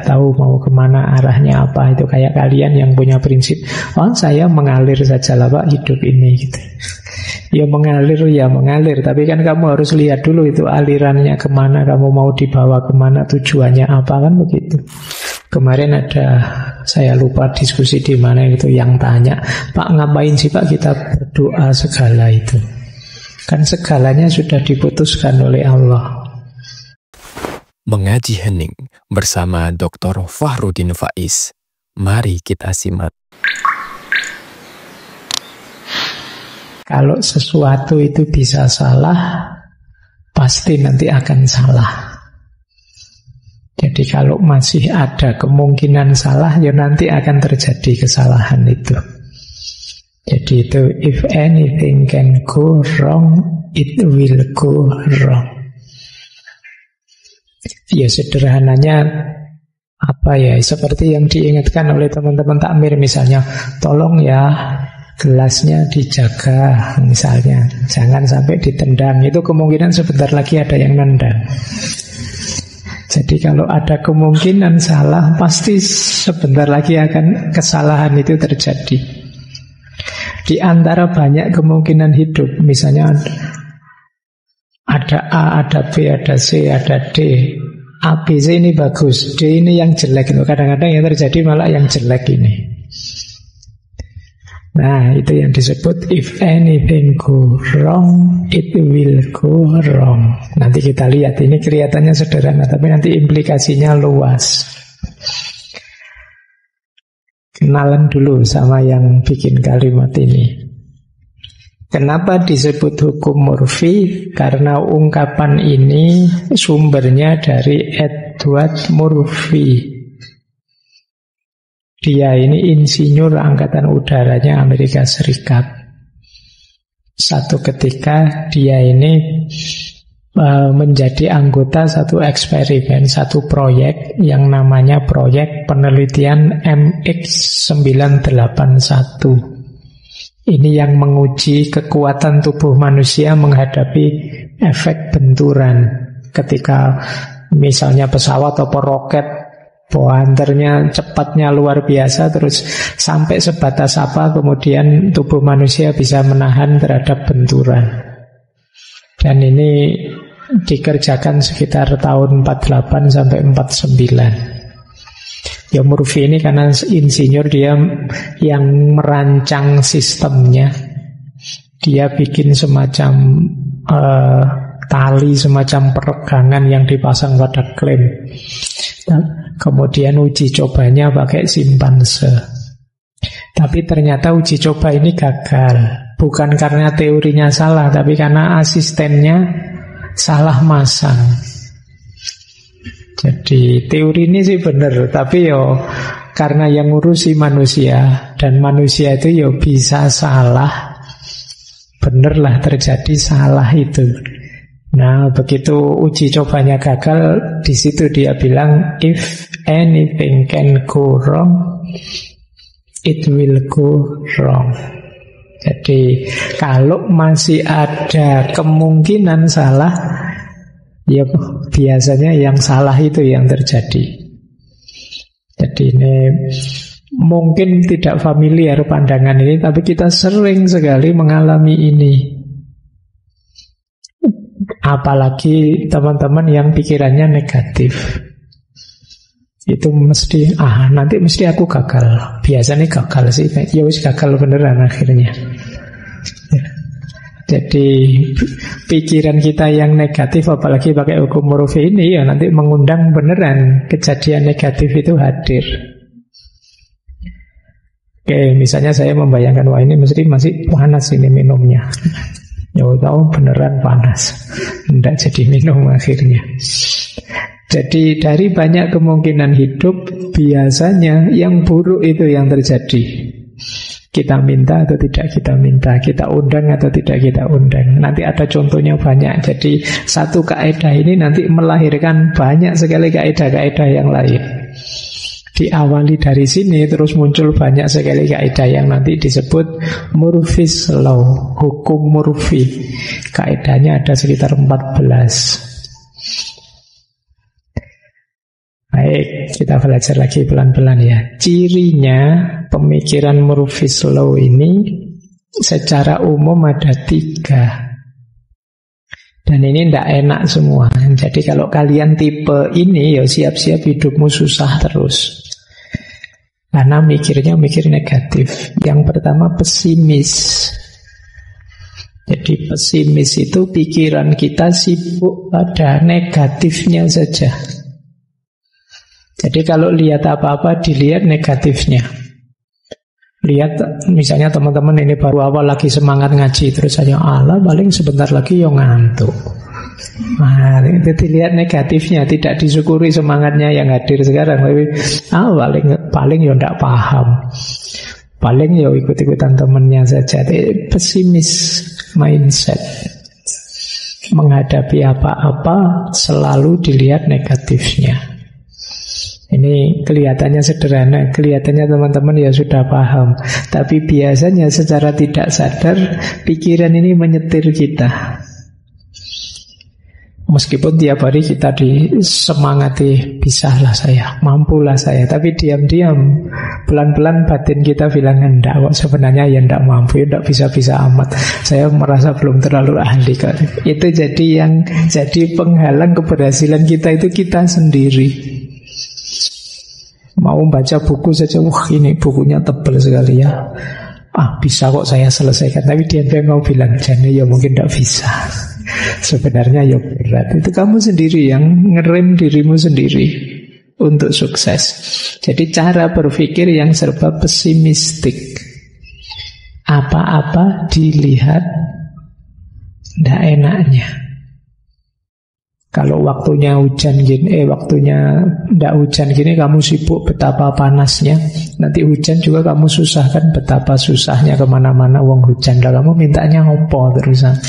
tahu mau kemana, arahnya apa. Itu kayak kalian yang punya prinsip, oh saya mengalir saja lah Pak hidup ini gitu. Ya mengalir, tapi kan kamu harus lihat dulu itu alirannya kemana, kamu mau dibawa kemana, tujuannya apa, kan begitu. Kemarin ada, saya lupa diskusi di mana itu, yang tanya, Pak ngapain sih Pak kita berdoa segala itu? Kan segalanya sudah diputuskan oleh Allah. Mengaji Hening bersama Dr. Fahrudin Faiz. Mari kita simak. Kalau sesuatu itu bisa salah, pasti nanti akan salah. Jadi kalau masih ada kemungkinan salah, ya nanti akan terjadi kesalahan itu. Jadi itu, if anything can go wrong, it will go wrong. Ya sederhananya apa ya, seperti yang diingatkan oleh teman-teman takmir misalnya, tolong ya gelasnya dijaga misalnya, jangan sampai ditendang. Itu kemungkinan sebentar lagi ada yang nendang. Jadi kalau ada kemungkinan salah, pasti sebentar lagi akan kesalahan itu terjadi. Di antara banyak kemungkinan hidup, misalnya ada A, ada B, ada C, ada D. A, B, C ini bagus, D ini yang jelek. Kadang-kadang yang terjadi malah yang jelek ini. Nah, itu yang disebut if anything go wrong, it will go wrong. Nanti kita lihat, ini kelihatannya sederhana, tapi nanti implikasinya luas. Kenalan dulu sama yang bikin kalimat ini. Kenapa disebut hukum Murphy? Karena ungkapan ini sumbernya dari Edward Murphy. Dia ini insinyur angkatan udaranya Amerika Serikat. Satu ketika dia ini menjadi anggota satu eksperimen, satu proyek yang namanya proyek penelitian MX981. Ini yang menguji kekuatan tubuh manusia menghadapi efek benturan. Ketika misalnya pesawat atau roket pointernya cepatnya luar biasa, terus sampai sebatas apa kemudian tubuh manusia bisa menahan terhadap benturan. Dan ini dikerjakan sekitar tahun 48 sampai 49. Ya Murphy ini karena insinyur, dia yang merancang sistemnya. Dia bikin semacam tali, semacam peregangan yang dipasang pada klem. Kemudian uji cobanya pakai simpanse. Tapi ternyata uji coba ini gagal. Bukan karena teorinya salah, tapi karena asistennya salah masang. Jadi teori ini sih benar, tapi yo karena yang ngurusi manusia, dan manusia itu yo bisa salah. Benerlah terjadi salah itu. Nah, begitu uji cobanya gagal, di situ dia bilang if anything can go wrong, it will go wrong. Jadi kalau masih ada kemungkinan salah, ya biasanya yang salah itu yang terjadi. Jadi ini mungkin tidak familiar pandangan ini, tapi kita sering sekali mengalami ini. Apalagi teman-teman yang pikirannya negatif, itu mesti nanti mesti aku gagal. Biasanya gagal sih, ya wis gagal beneran akhirnya. Ya. Jadi pikiran kita yang negatif, apalagi pakai hukum Murphy ini, ya nanti mengundang beneran kejadian negatif itu hadir. Oke, misalnya saya membayangkan, wah ini mesti masih panas ini minumnya. Ya tahu beneran panas, tidak jadi minum akhirnya. Jadi dari banyak kemungkinan hidup, biasanya yang buruk itu yang terjadi. Kita minta atau tidak kita minta, kita undang atau tidak kita undang. Nanti ada contohnya banyak. Jadi satu kaidah ini nanti melahirkan banyak sekali kaidah-kaidah yang lain. Diawali dari sini, terus muncul banyak sekali kaidah yang nanti disebut Murphy's Law, hukum Murphy. Kaidahnya ada sekitar 14. Baik, kita belajar lagi pelan-pelan ya. Cirinya pemikiran Murphy's Law ini secara umum ada 3. Dan ini tidak enak semua. Jadi kalau kalian tipe ini, ya siap-siap hidupmu susah terus. Karena mikir negatif. Yang pertama pesimis. Jadi pesimis itu pikiran kita sibuk pada negatifnya saja. Jadi kalau lihat apa-apa dilihat negatifnya. Lihat misalnya teman-teman ini baru awal lagi semangat ngaji, terus saya Allah paling sebentar lagi yang ngantuk. Nah, itu dilihat negatifnya, tidak disyukuri semangatnya yang hadir sekarang. Tapi paling ya tidak paham, paling ya ikut-ikutan temannya saja. Pesimis mindset, menghadapi apa-apa selalu dilihat negatifnya. Ini kelihatannya sederhana, kelihatannya teman-teman ya sudah paham. Tapi biasanya secara tidak sadar pikiran ini menyetir kita. Meskipun tiap hari kita disemangati, bisalah saya, mampulah saya. Tapi diam-diam, pelan-pelan batin kita bilang, enggak kok sebenarnya ya enggak mampu, ya enggak bisa-bisa amat. Saya merasa belum terlalu ahli kok. Itu jadi penghalang keberhasilan kita itu kita sendiri. Mau baca buku saja, wah ini bukunya tebal sekali ya. Bisa kok saya selesaikan. Tapi dia mau bilang, jadi ya mungkin tidak bisa. Sebenarnya ya berat. Itu kamu sendiri yang ngerem dirimu sendiri untuk sukses. Jadi cara berpikir yang serba pesimistik. Apa-apa dilihat tidak enaknya. Kalau waktunya hujan gini, waktunya tidak hujan gini, kamu sibuk betapa panasnya. Nanti hujan juga kamu susahkan betapa susahnya kemana-mana wong hujan. Dan kamu mintanya opo terusan.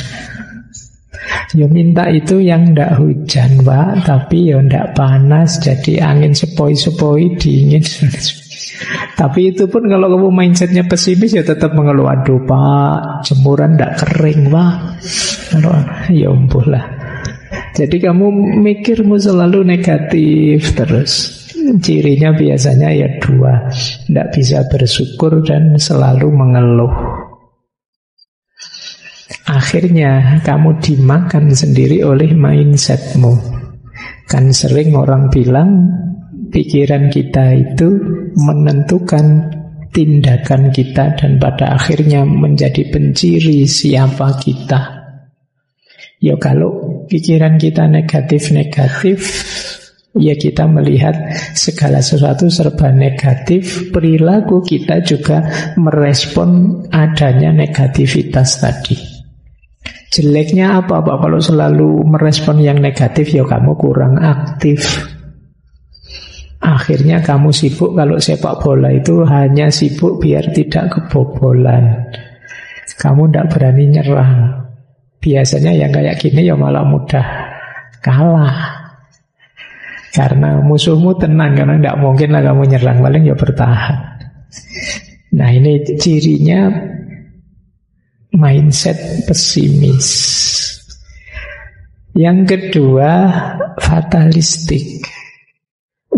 Ya minta itu yang tidak hujan, Pak, tapi ya tidak panas, jadi angin sepoi-sepoi dingin. Tapi itu pun kalau kamu mindsetnya pesimis ya tetap mengeluh, aduh Pak, jemuran tidak kering Pak. Ya umpuh lah. Jadi kamu mikirmu selalu negatif terus. Cirinya biasanya ya 2, tidak bisa bersyukur dan selalu mengeluh. Akhirnya kamu dimakan sendiri oleh mindsetmu. Kan sering orang bilang pikiran kita itu menentukan tindakan kita dan pada akhirnya menjadi penciri siapa kita. Ya kalau pikiran kita negatif-negatif, ya kita melihat segala sesuatu serba negatif. Perilaku kita juga merespon adanya negativitas tadi. Jeleknya apa Pak? Kalau selalu merespon yang negatif, ya kamu kurang aktif. Akhirnya kamu sibuk. Kalau sepak bola itu hanya sibuk biar tidak kebobolan. Kamu tidak berani nyerang. Biasanya yang kayak gini ya malah mudah kalah. Karena musuhmu tenang, karena tidak mungkin lah kamu nyerang, paling ya bertahan. Nah ini cirinya mindset pesimis. Yang kedua, fatalistik.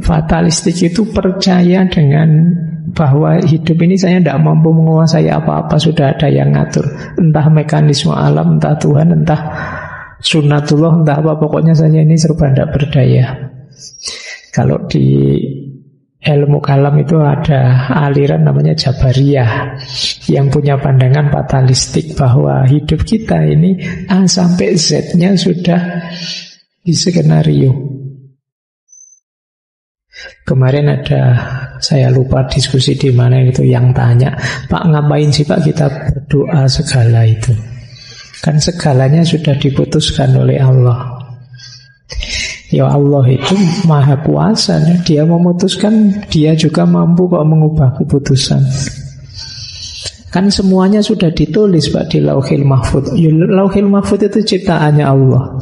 Fatalistik itu percaya dengan bahwa hidup ini saya tidak mampu menguasai apa-apa, sudah ada yang ngatur. Entah mekanisme alam, entah Tuhan, entah sunnatullah, entah apa, pokoknya saya ini serba tidak berdaya. Kalau di ilmu kalam itu ada aliran namanya Jabariyah yang punya pandangan fatalistik bahwa hidup kita ini A sampai Z-nya sudah diskenario. Kemarin ada, saya lupa diskusi di mana itu, yang tanya, Pak ngapain sih Pak kita berdoa segala itu? Kan segalanya sudah diputuskan oleh Allah. Ya Allah itu maha kuasa, dia memutuskan, dia juga mampu kok mengubah keputusan. Kan semuanya sudah ditulis Pak di Lauhil Mahfudz. Lauhil Mahfudz itu ciptaannya Allah.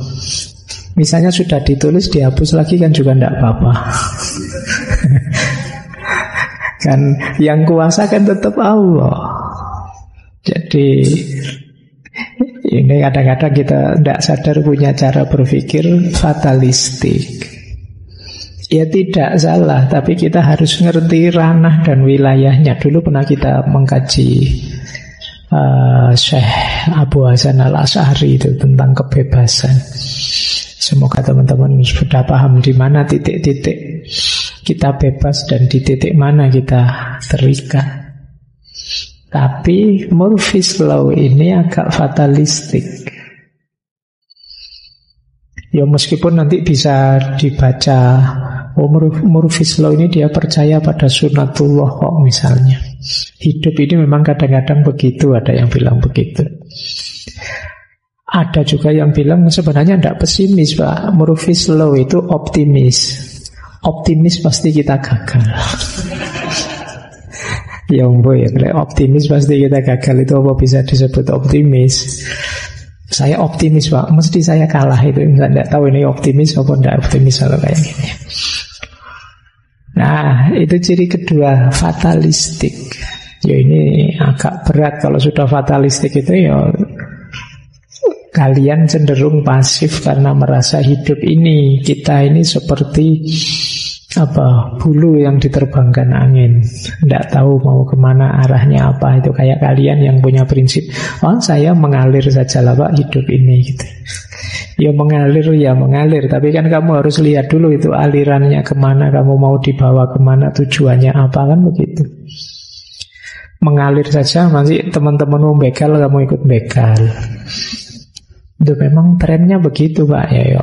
Misalnya sudah ditulis, dihapus lagi kan juga tidak apa-apa. Kan yang kuasa kan tetap Allah. Jadi ini kadang-kadang kita tidak sadar punya cara berpikir fatalistik. Ya tidak salah, tapi kita harus ngerti ranah dan wilayahnya. Dulu pernah kita mengkaji Syekh Abu Hasan Al-Asy'ari itu tentang kebebasan. Semoga teman-teman sudah paham di mana titik-titik kita bebas dan di titik mana kita terikat. Tapi Murphy's Law ini agak fatalistik. Ya meskipun nanti bisa dibaca, Murphy's Law ini dia percaya pada sunatullah kok misalnya. Hidup ini memang kadang-kadang begitu, ada yang bilang begitu. Ada juga yang bilang sebenarnya tidak pesimis Pak. Murphy's Law itu optimis. Optimis pasti kita gagal. Ya optimis pasti kita gagal. Itu apa bisa disebut optimis? Saya optimis Pak, mesti saya kalah itu. Saya tidak tahu ini optimis apa tidak optimis kalau kayak gini. Nah, itu ciri kedua, fatalistik. Ya ini agak berat kalau sudah fatalistik itu ya kalian cenderung pasif karena merasa hidup ini, kita ini seperti bulu yang diterbangkan angin, tidak tahu mau kemana arahnya apa. Itu kayak kalian yang punya prinsip, saya mengalir saja lah Pak hidup ini gitu. Ya mengalir, tapi kan kamu harus lihat dulu itu alirannya kemana, kamu mau dibawa kemana, tujuannya apa, kan begitu. Mengalir saja masih teman-temanmu begal, kamu ikut begal. Itu memang trennya begitu Pak. Ya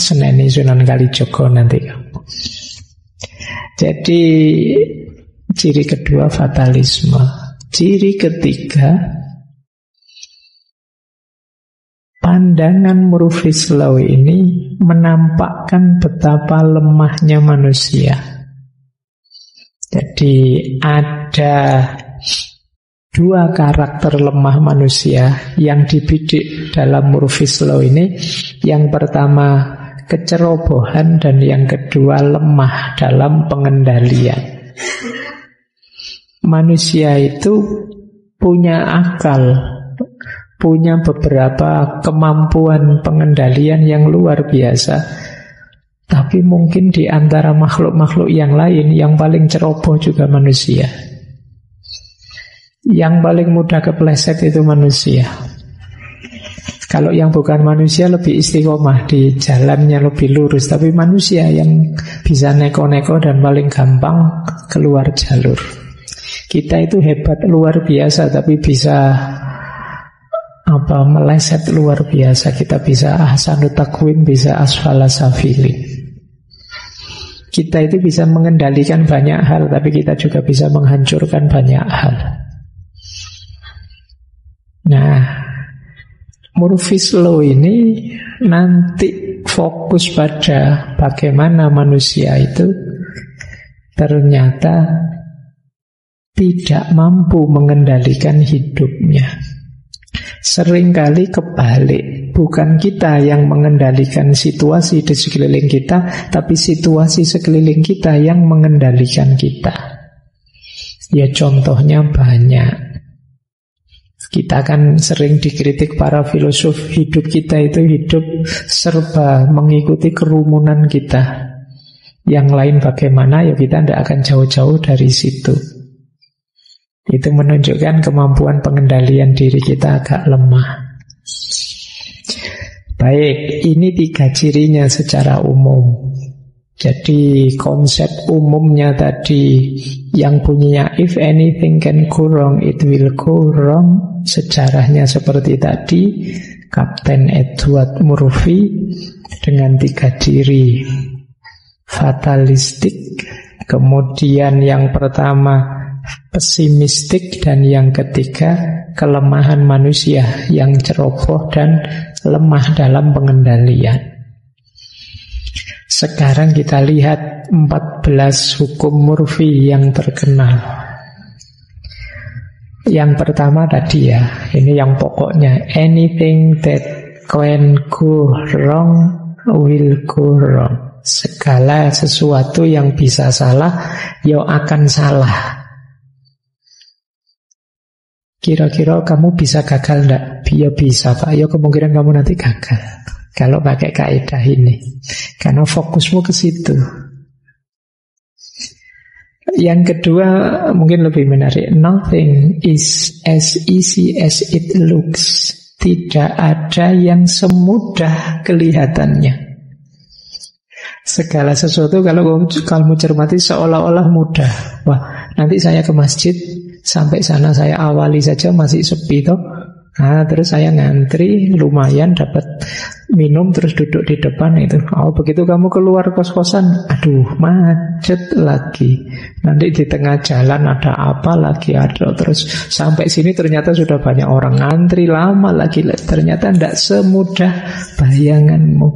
Seneni Sunan Kalijogo nanti kamu. Jadi ciri kedua fatalisme. Ciri ketiga, pandangan Murphy's Law ini menampakkan betapa lemahnya manusia. Jadi ada dua karakter lemah manusia yang dibidik dalam Murphy's Law ini. Yang pertama kecerobohan dan yang kedua lemah dalam pengendalian. Manusia itu punya akal, punya beberapa kemampuan pengendalian yang luar biasa. Tapi mungkin di antara makhluk-makhluk yang lain yang paling ceroboh juga manusia. Yang paling mudah kepleset itu manusia. Kalau yang bukan manusia lebih istiqomah, di jalannya lebih lurus. Tapi manusia yang bisa neko-neko dan paling gampang keluar jalur. Kita itu hebat luar biasa, tapi bisa meleset luar biasa. Kita bisa ahsanut taqwim, bisa asfala safilin. Kita itu bisa mengendalikan banyak hal, tapi kita juga bisa menghancurkan banyak hal. Nah, Murphy's Law ini nanti fokus pada bagaimana manusia itu ternyata tidak mampu mengendalikan hidupnya. Seringkali kebalik, bukan kita yang mengendalikan situasi di sekeliling kita, tapi situasi sekeliling kita yang mengendalikan kita. Ya contohnya banyak. Kita kan sering dikritik para filosof, hidup kita itu hidup serba mengikuti kerumunan kita. Yang lain bagaimana, ya kita tidak akan jauh-jauh dari situ. Itu menunjukkan kemampuan pengendalian diri kita agak lemah. Baik, ini 3 cirinya secara umum. Jadi konsep umumnya tadi yang bunyinya if anything can go wrong, it will go wrong. Sejarahnya seperti tadi, Kapten Edward Murphy dengan 3 ciri fatalistik. Kemudian yang pertama pesimistik, dan yang ketiga kelemahan manusia yang ceroboh dan lemah dalam pengendalian. Sekarang kita lihat 14 hukum Murphy yang terkenal. Yang pertama tadi ya, ini yang pokoknya, anything that can go wrong will go wrong. Segala sesuatu yang bisa salah, ya akan salah. Kira-kira kamu bisa gagal enggak? Ya bisa Pak, ya kemungkinan kamu nanti gagal kalau pakai kaidah ini, karena fokusmu ke situ. Yang kedua mungkin lebih menarik. Nothing is as easy as it looks. Tidak ada yang semudah kelihatannya. Segala sesuatu kalau kamu cermati seolah-olah mudah. Wah, nanti saya ke masjid, sampai sana saya awali saja masih sepi toh. Nah, terus saya ngantri, lumayan dapat minum, terus duduk di depan itu. Oh, begitu kamu keluar kos-kosan, aduh, macet lagi. Nanti di tengah jalan ada apa lagi, ada. Terus sampai sini ternyata sudah banyak orang ngantri, lama lagi. Ternyata tidak semudah bayanganmu.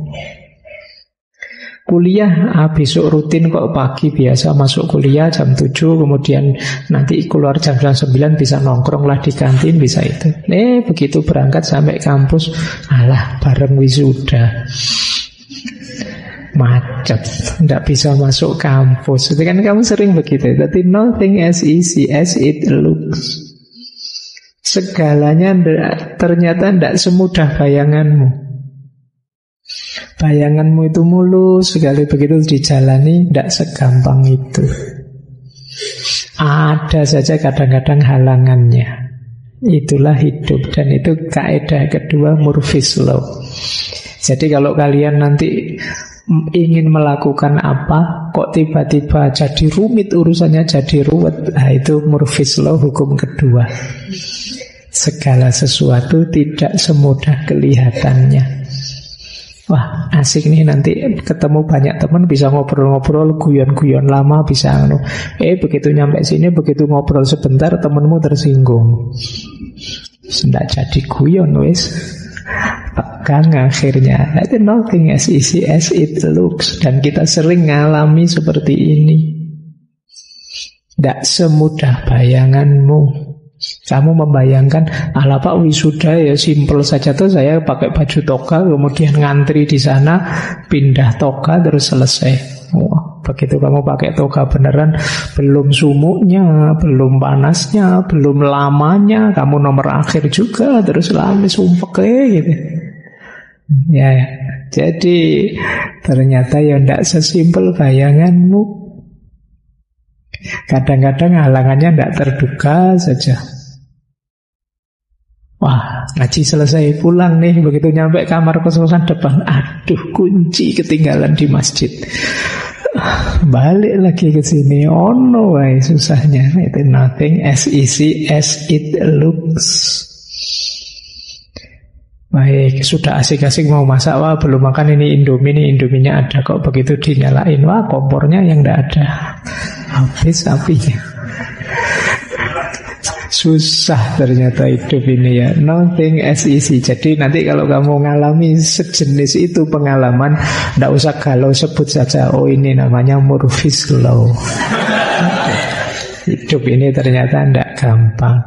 Kuliah, besok rutin kok pagi biasa masuk kuliah jam 7, kemudian nanti keluar jam 9 bisa nongkrong lah di kantin, bisa itu. Begitu berangkat sampai kampus, alah bareng wisuda. Macet, tidak bisa masuk kampus. Itu kan kamu sering begitu. Tapi nothing as easy as it looks. Segalanya ternyata tidak semudah bayanganmu. Bayanganmu itu mulus, sekali begitu dijalani tidak segampang itu. Ada saja kadang-kadang halangannya. Itulah hidup. Dan itu kaidah kedua, Murphy's Law. Jadi kalau kalian nanti ingin melakukan apa, kok tiba-tiba jadi rumit urusannya, jadi ruwet, nah itu Murphy's Law, hukum kedua. Segala sesuatu tidak semudah kelihatannya. Wah, asik nih nanti ketemu banyak teman, bisa ngobrol-ngobrol, guyon-guyon lama, bisa begitu nyampe sini, begitu ngobrol sebentar, temenmu tersinggung. Tidak jadi guyon, wis. Pegang akhirnya. Itu nothing as easy as it looks. Dan kita sering ngalami seperti ini. Tidak semudah bayanganmu. Kamu membayangkan, ala Pak wisuda ya simple saja tuh, saya pakai baju toga, kemudian ngantri di sana, pindah toga terus selesai. Wah, begitu kamu pakai toga beneran, belum sumuknya, belum panasnya, belum lamanya, kamu nomor akhir juga, terus lama sumpek gitu. Ya, jadi ternyata ya tidak sesimpel bayanganmu. Kadang-kadang halangannya tidak terduga saja. Wah, ngaji selesai, pulang nih. Begitu nyampe kamar kos-kosan depan, aduh, kunci ketinggalan di masjid. Balik lagi ke sini. Oh no, susahnya. Itu nothing as easy as it looks. Baik, sudah asik-asik mau masak, wah belum makan ini Indomie, nih Indominya ada kok, begitu dinyalain, wah kompornya yang tidak ada, habis apinya. Susah ternyata hidup ini ya. Nothing as easy. Jadi nanti kalau kamu ngalami sejenis itu pengalaman, tidak usah galau, sebut saja, oh ini namanya Murphy's Law. Hidup ini ternyata tidak gampang.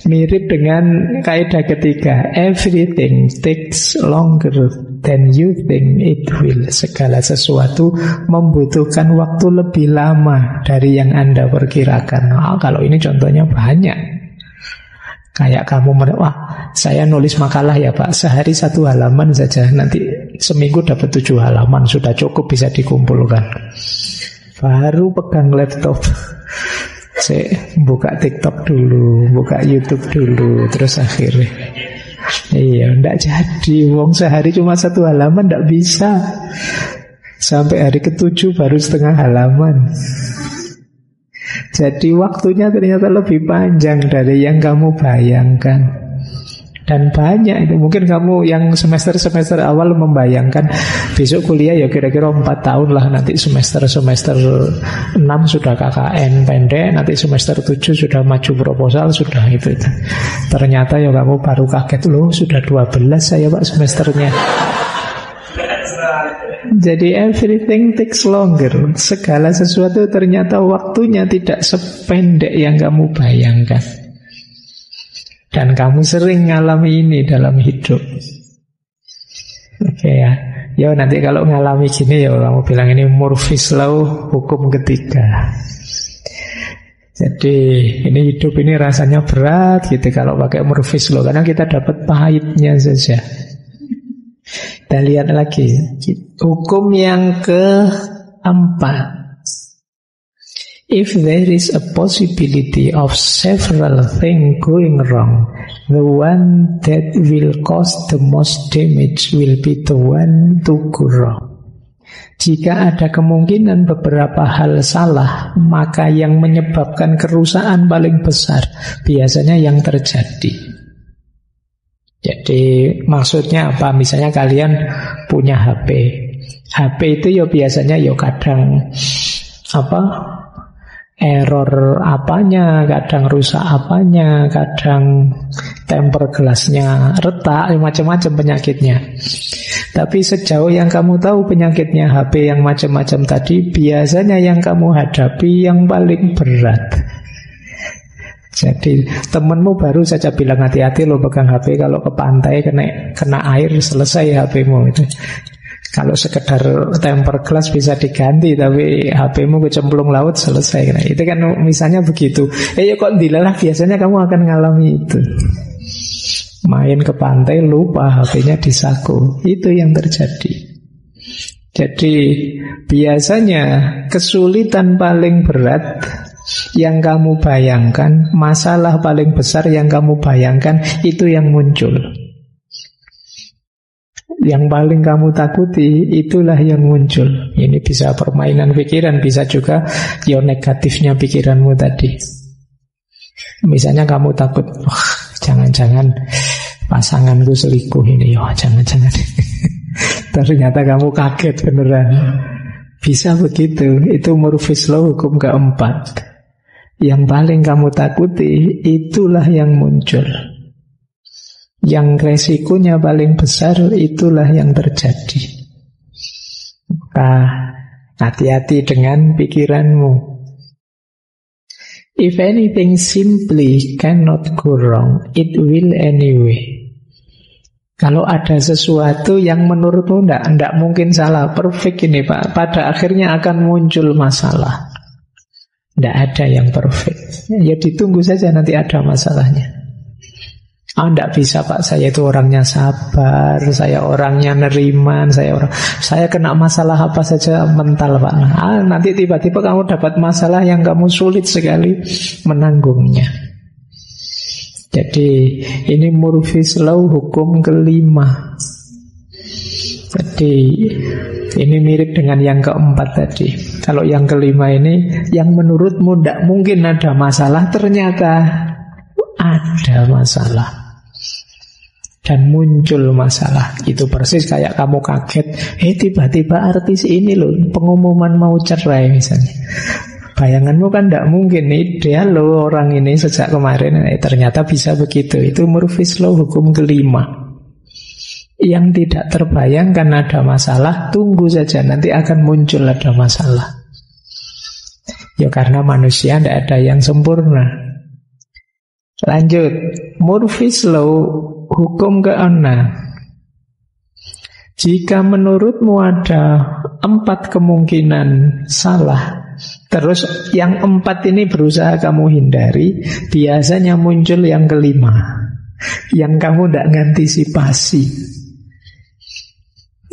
Mirip dengan kaidah ketiga, everything takes longer than you think it will. Segala sesuatu membutuhkan waktu lebih lama dari yang Anda perkirakan. Kalau ini contohnya banyak. Kayak kamu, wah saya nulis makalah ya Pak, sehari 1 halaman saja, nanti seminggu dapat 7 halaman, sudah cukup bisa dikumpulkan. Baru pegang laptop, saya buka TikTok dulu, buka YouTube dulu, terus akhirnya tidak jadi. Wong sehari cuma 1 halaman, tidak bisa. Sampai hari ke-7 baru setengah halaman. Jadi waktunya ternyata lebih panjang dari yang kamu bayangkan. Dan banyak itu. Mungkin kamu yang semester-semester awal membayangkan besok kuliah ya kira-kira 4 tahun lah. Nanti semester 6 sudah KKN pendek, nanti semester 7 sudah maju proposal, sudah itu. Ternyata ya kamu baru kaget, loh sudah 12 saya Pak semesternya. Jadi everything takes longer. Segala sesuatu ternyata waktunya tidak sependek yang kamu bayangkan. Dan kamu sering ngalami ini dalam hidup. Oke ya. Ya nanti kalau ngalami gini ya kamu bilang ini Murphy's Law, hukum ketiga. Jadi ini hidup ini rasanya berat gitu kalau pakai Murphy's Law, karena kita dapat pahitnya saja. Kita lihat lagi hukum yang keempat. If there is a possibility of several things going wrong, the one that will cause the most damage will be the one to go wrong. Jika ada kemungkinan beberapa hal salah, maka yang menyebabkan kerusakan paling besar biasanya yang terjadi. Jadi maksudnya apa? Misalnya kalian punya HP. HP itu ya biasanya ya kadang error apanya, kadang rusak apanya, kadang temper gelasnya retak, macam-macam penyakitnya. Tapi sejauh yang kamu tahu penyakitnya HP yang macam-macam tadi, biasanya yang kamu hadapi yang paling berat. Jadi temenmu baru saja bilang hati-hati lo pegang HP, kalau ke pantai kena air selesai HP-mu itu. Kalau sekedar temper glass bisa diganti, tapi HP-mu kecemplung laut selesai. Nah, itu kan misalnya begitu. Ya kok dilalah, biasanya kamu akan ngalami itu. Main ke pantai lupa HP-nya di saku. Itu yang terjadi. Jadi biasanya kesulitan paling berat yang kamu bayangkan, masalah paling besar yang kamu bayangkan, itu yang muncul. Yang paling kamu takuti, itulah yang muncul. Ini bisa permainan pikiran, bisa juga ya negatifnya pikiranmu tadi. Misalnya kamu takut, jangan-jangan pasanganku selingkuh ini, jangan-jangan. Ternyata kamu kaget beneran. Bisa begitu. Itu Murphy's Law hukum keempat. Yang paling kamu takuti, itulah yang muncul. Yang resikonya paling besar, itulah yang terjadi. Maka hati-hati dengan pikiranmu. If anything simply cannot go wrong, it will anyway. Kalau ada sesuatu yang menurutmu tidak mungkin salah, perfect ini Pak, pada akhirnya akan muncul masalah. Tidak ada yang perfect. Ya ditunggu saja nanti ada masalahnya. Tidak bisa Pak, saya itu orangnya sabar, saya orangnya neriman, saya kena masalah apa saja mental Pak. Nanti tiba-tiba kamu dapat masalah yang kamu sulit sekali menanggungnya. Jadi ini Murphy's Law hukum kelima. Jadi ini mirip dengan yang keempat tadi. Kalau yang kelima ini, yang menurutmu tidak mungkin ada masalah, ternyata ada masalah. Dan muncul masalah. Itu persis kayak kamu kaget, tiba-tiba artis ini loh pengumuman mau cerai misalnya. Bayanganmu kan tidak mungkin, ideal loh orang ini sejak kemarin. Ternyata bisa begitu. Itu Murphy's Law hukum kelima. Yang tidak terbayangkan ada masalah, tunggu saja, nanti akan muncul ada masalah. Ya karena manusia tidak ada yang sempurna. Lanjut, Murphy's Law hukum keenam. Jika menurutmu ada 4 kemungkinan salah, terus yang 4 ini berusaha kamu hindari, biasanya muncul yang kelima, yang kamu tidak ngantisipasi.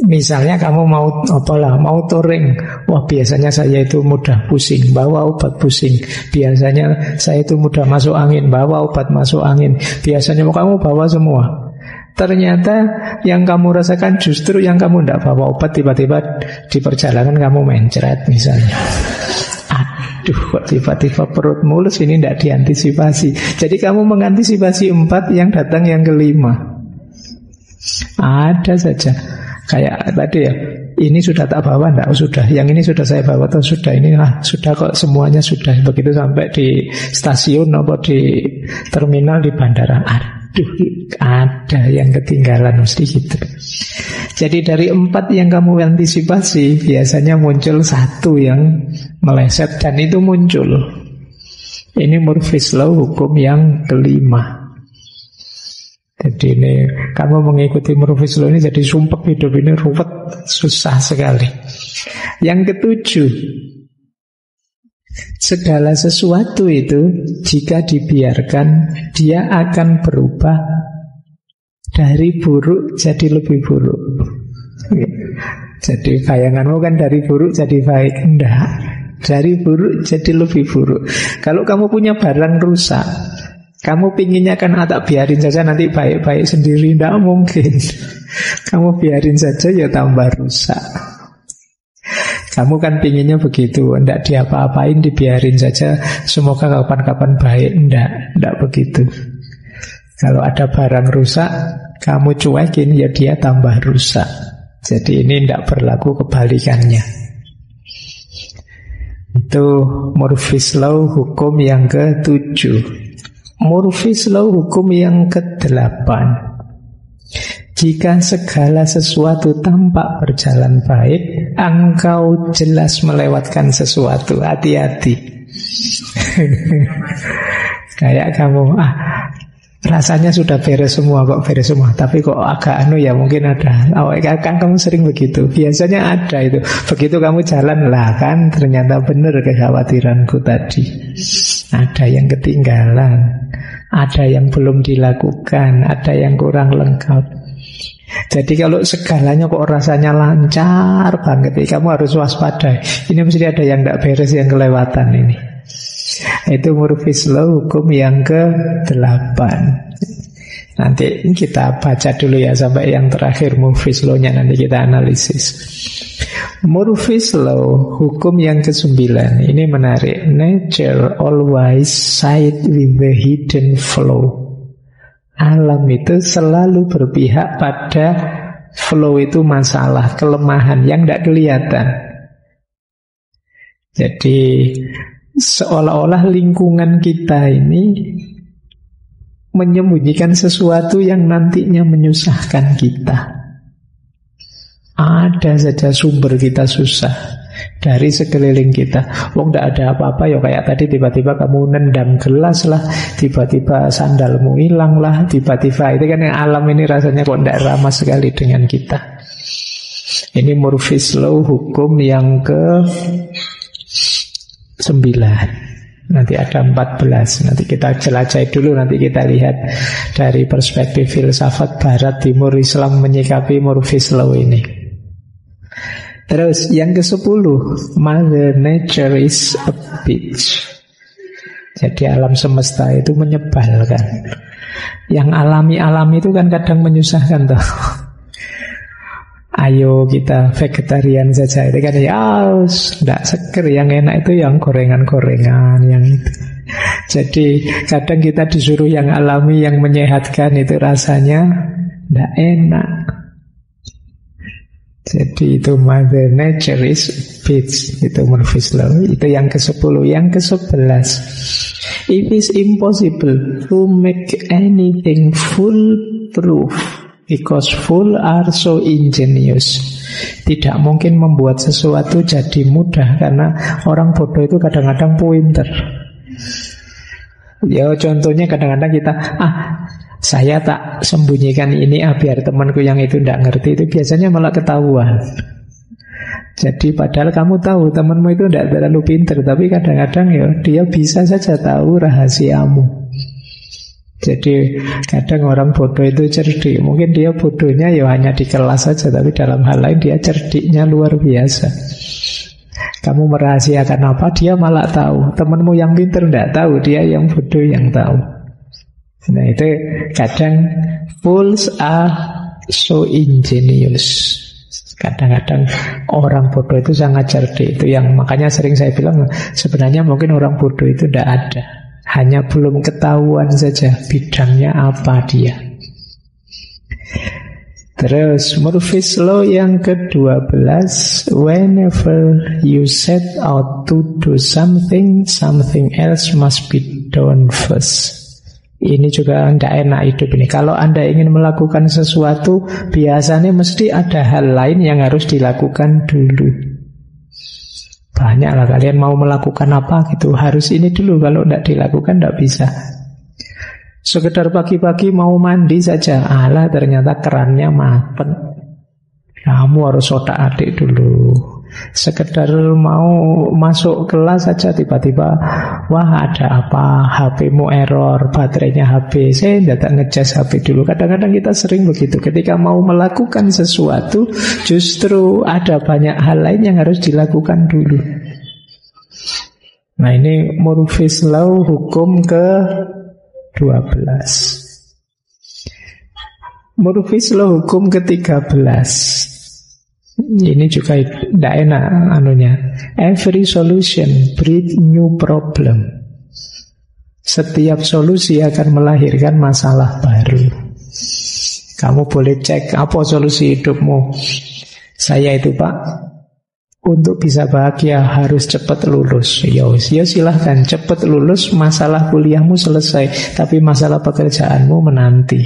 Misalnya kamu mau touring. Wah, biasanya saya itu mudah pusing, bawa obat pusing. Biasanya saya itu mudah masuk angin, bawa obat masuk angin. Biasanya kamu bawa semua. Ternyata yang kamu rasakan justru yang kamu tidak bawa obat, tiba-tiba di perjalanan kamu mencret misalnya. Aduh, kok tiba-tiba perut mulus, ini tidak diantisipasi. Jadi kamu mengantisipasi 4, yang datang yang kelima. Ada saja. Kayak tadi ya, ini sudah tak bawa, enggak, sudah. Yang ini sudah saya bawa, atau sudah ini, sudah kok, semuanya sudah. Begitu sampai di stasiun atau di terminal di bandara, aduh, ada yang ketinggalan, mesti gitu. Jadi dari 4 yang kamu antisipasi, biasanya muncul 1 yang meleset, dan itu muncul. Ini Murphy's Law hukum yang kelima. Jadi ini kamu mengikuti Murphy's Law ini jadi sumpek, hidup ini ruwet, susah sekali. Yang ketujuh, segala sesuatu itu jika dibiarkan, dia akan berubah dari buruk jadi lebih buruk. Jadi bayanganmu kan dari buruk jadi baik. Enggak. Dari buruk jadi lebih buruk. Kalau kamu punya barang rusak, kamu pinginnya kan tak biarin saja nanti baik-baik sendiri. Tidak mungkin. Kamu biarin saja ya tambah rusak. Kamu kan pinginnya begitu, tidak diapa-apain, dibiarin saja, semoga kapan-kapan baik. Tidak begitu. Kalau ada barang rusak, kamu cuekin, ya dia tambah rusak. Jadi ini tidak berlaku kebalikannya. Itu Murphy's Law, hukum yang ke-7. Murphy's Law, hukum yang ke-8. Jika segala sesuatu tampak berjalan baik, engkau jelas melewatkan sesuatu. Hati-hati. Kayak kamu, rasanya sudah beres semua, kok beres semua, tapi kok agak ya mungkin ada. Kan kamu sering begitu. Biasanya ada itu. Begitu kamu jalan lah kan, ternyata benar kekhawatiranku tadi. Ada yang ketinggalan, ada yang belum dilakukan, ada yang kurang lengkap. Jadi kalau segalanya kok rasanya lancar banget, kamu harus waspada. Ini mesti ada yang tidak beres, yang kelewatan ini. Itu Murphy's Law, hukum yang ke-8. Nanti kita baca dulu ya sampai yang terakhir Murphy's Law-nya, nanti kita analisis. Murphy's Law, hukum yang ke-9. Ini menarik. Nature always side with the hidden flow. Alam itu selalu berpihak pada flow, itu masalah, kelemahan yang tidak kelihatan. Jadi seolah-olah lingkungan kita ini menyembunyikan sesuatu yang nantinya menyusahkan kita. Ada saja sumber kita susah dari sekeliling kita. Wong tidak ada apa-apa ya, kayak tadi tiba-tiba kamu nendang gelas lah, tiba-tiba sandalmu hilang lah, tiba-tiba itu kan yang alam ini rasanya kok tidak ramah sekali dengan kita. Ini Murphy's Law, hukum yang ke-9. Nanti ada 14. Nanti kita jelajahi dulu, nanti kita lihat dari perspektif filsafat Barat, Timur, Islam menyikapi Murphy's Law ini. Terus yang ke-10, Mother Nature is a bitch. Jadi alam semesta itu menyebalkan. Yang alami-alami itu kan kadang menyusahkan toh. Ayo kita vegetarian saja, itu kan ya tidak seger. Yang enak itu yang gorengan-gorengan, yang itu. Jadi kadang kita disuruh yang alami, yang menyehatkan, itu rasanya tidak enak. Jadi itu Mother Nature is bitch. Itu Murphy's Law. Itu yang ke-10. Yang ke-11, it is impossible to make anything foolproof because fools are so ingenious. Tidak mungkin membuat sesuatu jadi mudah, karena orang bodoh itu kadang-kadang pinter. Ya contohnya kadang-kadang kita saya tak sembunyikan ini biar temanku yang itu tidak ngerti, itu biasanya malah ketahuan. Jadi padahal kamu tahu temanmu itu tidak terlalu pinter, tapi kadang-kadang ya dia bisa saja tahu rahasiamu. Jadi kadang orang bodoh itu cerdik. Mungkin dia bodohnya ya hanya di kelas saja, tapi dalam hal lain dia cerdiknya luar biasa. Kamu merahasiakan apa, dia malah tahu. Temanmu yang pinter tidak tahu, dia yang bodoh yang tahu. Nah itu kadang fools are so ingenious. Kadang-kadang orang bodoh itu sangat cerdik. Itu yang makanya sering saya bilang, sebenarnya mungkin orang bodoh itu tidak ada, hanya belum ketahuan saja bidangnya apa dia. Terus Murphy's Law yang ke-12, whenever you set out to do something, something else must be done first. Ini juga tidak enak hidup ini. Kalau Anda ingin melakukan sesuatu, biasanya mesti ada hal lain yang harus dilakukan dulu. Banyaklah kalian mau melakukan apa gitu, harus ini dulu. Kalau tidak dilakukan tidak bisa. Sekedar pagi-pagi mau mandi saja, ternyata kerannya maten. Kamu harus otak-atik dulu. Sekedar mau masuk kelas saja, tiba-tiba wah ada apa, HP-mu error, baterainya habis, tidak ngecas HP dulu. Kadang-kadang kita sering begitu. Ketika mau melakukan sesuatu, justru ada banyak hal lain yang harus dilakukan dulu. Nah ini Murphy's Law hukum ke-12. Murphy's Law hukum ke-13. Ini juga tidak enak anunya. Every solution breed new problem. Setiap solusi akan melahirkan masalah baru. Kamu boleh cek apa solusi hidupmu. Saya itu Pak, untuk bisa bahagia harus cepat lulus. Ya silahkan cepat lulus, masalah kuliahmu selesai, tapi masalah pekerjaanmu menanti.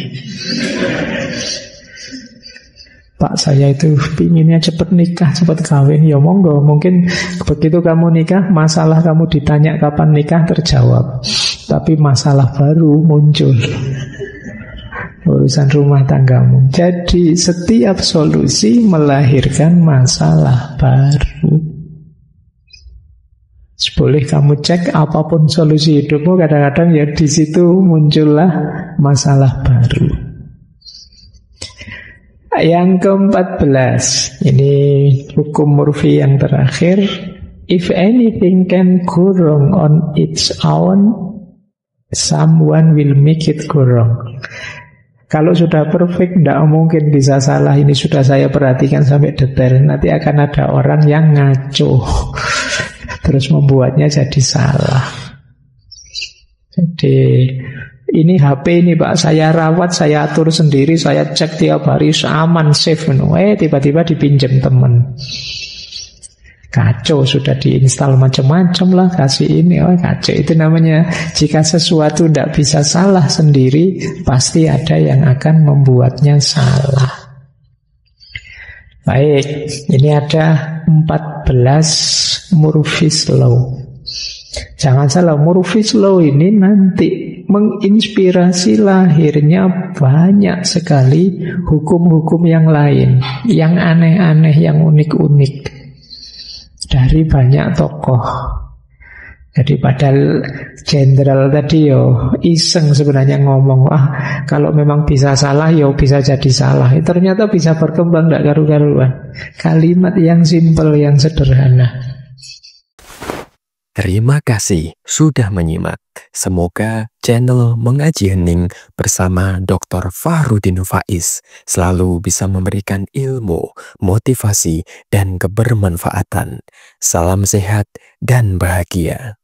Pak saya itu pinginnya cepat nikah, cepat kawin. Ya monggo, mungkin begitu kamu nikah, masalah kamu ditanya kapan nikah terjawab, tapi masalah baru muncul, urusan rumah tanggamu. Jadi setiap solusi melahirkan masalah baru. Boleh kamu cek apapun solusi hidupmu, kadang-kadang ya di situ muncullah masalah baru. Yang ke-14, ini hukum Murphy yang terakhir. If anything can go wrong on its own, someone will make it go wrong. Kalau sudah perfect, tidak mungkin bisa salah. Ini sudah saya perhatikan sampai detail. Nanti akan ada orang yang ngaco, terus membuatnya jadi salah. Jadi ini HP ini Pak, saya rawat, saya atur sendiri, saya cek tiap hari, aman, safe. Tiba-tiba dipinjam teman. Kacau, sudah diinstal macam-macam lah, kasih ini, kacau. Itu namanya, jika sesuatu tidak bisa salah sendiri, pasti ada yang akan membuatnya salah. Baik, ini ada 14 Murphy's Law. Jangan salah, Murphy's Law ini nanti menginspirasi lahirnya banyak sekali hukum-hukum yang lain, yang aneh-aneh, yang unik-unik dari banyak tokoh. Jadi padahal jenderal tadi iseng sebenarnya ngomong, kalau memang bisa salah bisa jadi salah. Ternyata bisa berkembang, tidak karu-karuan. Kalimat yang simpel, yang sederhana. Terima kasih sudah menyimak. Semoga channel Mengaji Hening bersama Dr. Fahrudin Faiz selalu bisa memberikan ilmu, motivasi, dan kebermanfaatan. Salam sehat dan bahagia.